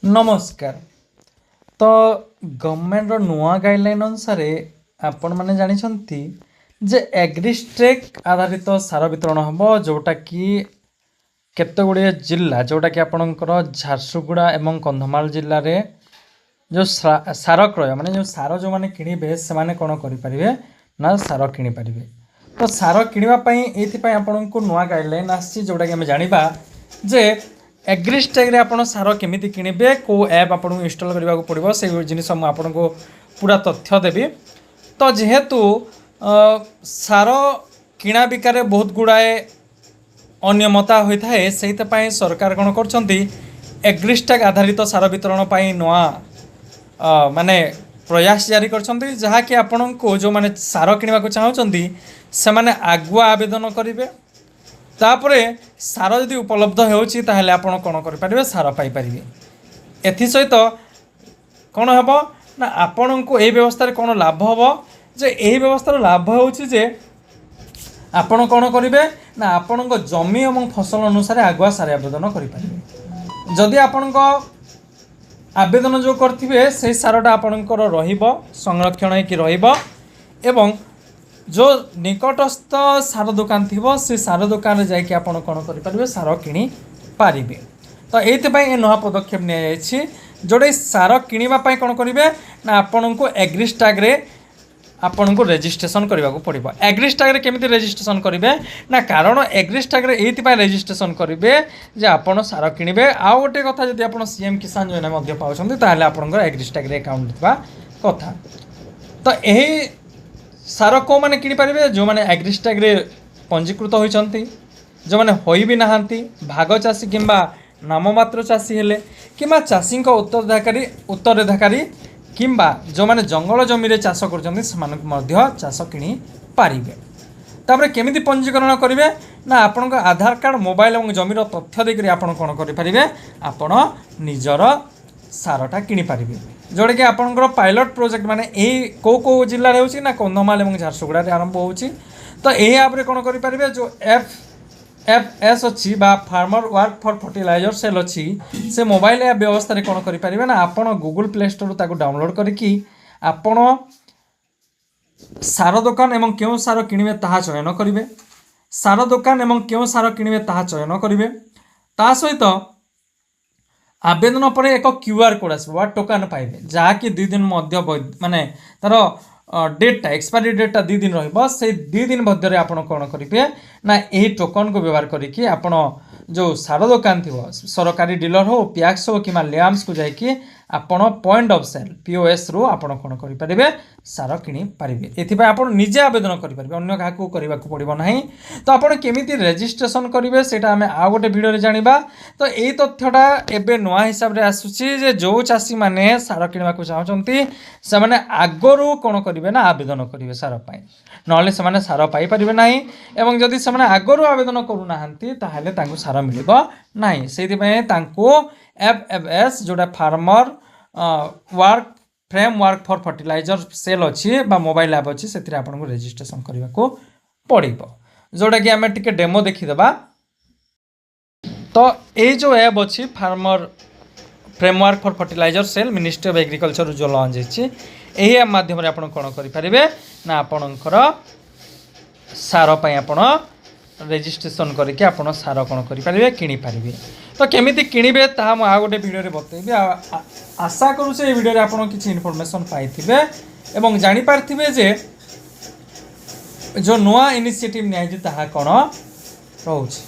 नमस्कार। तो गवर्नमेंट नुआ गाइडलाइन अनुसार आपण मैंने जानते जे एग्रिस्ट्रेक आधारित सार वितरण हम जोटा कि केते गुड़े जिला जोटा कि आपणकर झारसुगुड़ा एवं कंधमाल जिले में जो सार क्रय माने जो सार जो मैंने किणवे से कौन करें ना सार किपारे। तो सार किणापी आपण को नुआ गाइडलाइन आसी जोटा कि आम जाना जे एग्रिस्टेक आप सार केमी किणवे कौ ऐप आपको इनस्टॉल करने को पड़ो से जिन आपको पूरा तथ्य देवी। तो जेहेतु सार किणा बिकार बहुत गुड़ाए अनियमता होता है से सरकार कौन कर एग्रिस्टेक आधारित सार वितरण पर नुआ माने प्रयास जारी कर जहाँकि आपण को जो मैंने सार किणवा चाहते से आगुआ आवेदन करेंगे तापरे सार यदि उपलब्ध होती आपड़ कौन करें सार पाइपर। एसत कौन हम ना आपण को यही व्यवस्था कौन लाभ हम जे यही व्यवस्थार लाभ होचे आपण कौन करेंगे ना आपण जमी और फसल अनुसार आगुआ सार आवेदन करें। जदि आपण आवेदन जो करेंगे से सारटा आपणकर संरक्षण हो जो निकटस्थ सार दुकान थी से सार दुकान जाकि आप कौन करेंगे सार कि पारे। तो ये नुआ पदक्षेप नि जोड़े सार किणापी कौन करेंगे ना आपण को एग्रिस्टाग्रे आपन को रेजिस्ट्रेशन करने को पड़ो। एग्रिस्टाग्रे केमिति रेजिस्ट्रेशन करेंगे ना कारण एग्रिस्टाग्रे ये रेजिस्ट्रेशन करेंगे जे आपन सार किणवे। आउ गोटे कथा जब आप सीएम किसान योजना पाँच आपंकर एग्रिस्टाग्रे अकाउंट थी कथा। तो यही सार कौ मैंने किपारे जो मैंने एग्रिस्टाग्रे पंजीकृत होती जो मैंने हो भी नहांती भाग चाषी किंबा नाममात्र चाषी हेले किंबा चाषी उत्तराधिकारी किंबा जो मैंने जंगल जमी चाष कर चाष कि पारे। तापर केमिति पंजीकरण करेंगे ना आपण आधार कार्ड मोबाइल और जमीर तथ्य देकर आप कौन करेंगे आपण निजर सारटा किपारे जोटा कि आपंकर पायलट प्रोजेक्ट माने यही कौ जिले में ना कंधमाल और झारसुगुड़ा आरंभ हो। तो यही आप कौन करेंगे जो एफएस अच्छी farmer work for fertiliser sale अच्छी से मोबाइल ऐप व्यवस्था कौन करेंगे ना आप गूगल प्ले स्टोर ताको डाउनलोड करके आपण सार दुकान एवं क्यों सार किणवे ताहा चयन करेंगे सार दुकान एवं क्यों सार किणवे ताहा चयन करेंगे। ता सहित आवेदन पर एक क्यूआर कोड आसो टोकन पाइबे जहाँकि 2 दिन माने तार डेटा एक्सपायरी डेटा 2 दिन रही 2 दिन मध्य आप कौन करेंगे ना यही टोकन को व्यवहार करके आपण जो सार दुकान थी सरकारी डीलर हो पैक्स हो कि लैम्स को जाकि आपण पॉइंट ऑफ सेल पीओएस रु आपण कौन करेंगे सार किपारे। ये आप निजे आवेदन करेंगे अन्य क्या करने को पड़ो ना। तो आपड़ केमी रेजिस्ट्रेशन करेंगे से आम आउ गोटे भिडियो जाना। तो यही तथ्यटा एवं नुआ हिसाब से आसूसी जो चाषी मैंने सार किणवा चाहते से आगु कौन करेंगे ना आवेदन करेंगे सार ना से सार पाइपर ना एवं जदि से आगु आवेदन करूना सार मिल ना से एफएफएस जोटा farmer work frame work for fertiliser sale अच्छी मोबाइल ऐप अच्छी से आपको रेजिस्ट्रेशन करने को पड़ो जोटा कि आम टे डेमो देखीदे। तो ये जो ऐप अच्छी farmer framework for fertiliser sale ministry of agriculture जो लॉन्च यही ऐप माध्यम आप कौन करेंगे ना आपणकर सार आप रेजिस्ट्रेशन करके आप सार कौन करेंगे किपारे। तो केमिति किणवे ता आ गोटे भिडियो बतैबी। आशा करूँ ये भिडियो आप किसी इनफॉरमेशन पाइबे एवं जानीपारे जे जो नुआ इनिशिएटिव निया कौन रोचे।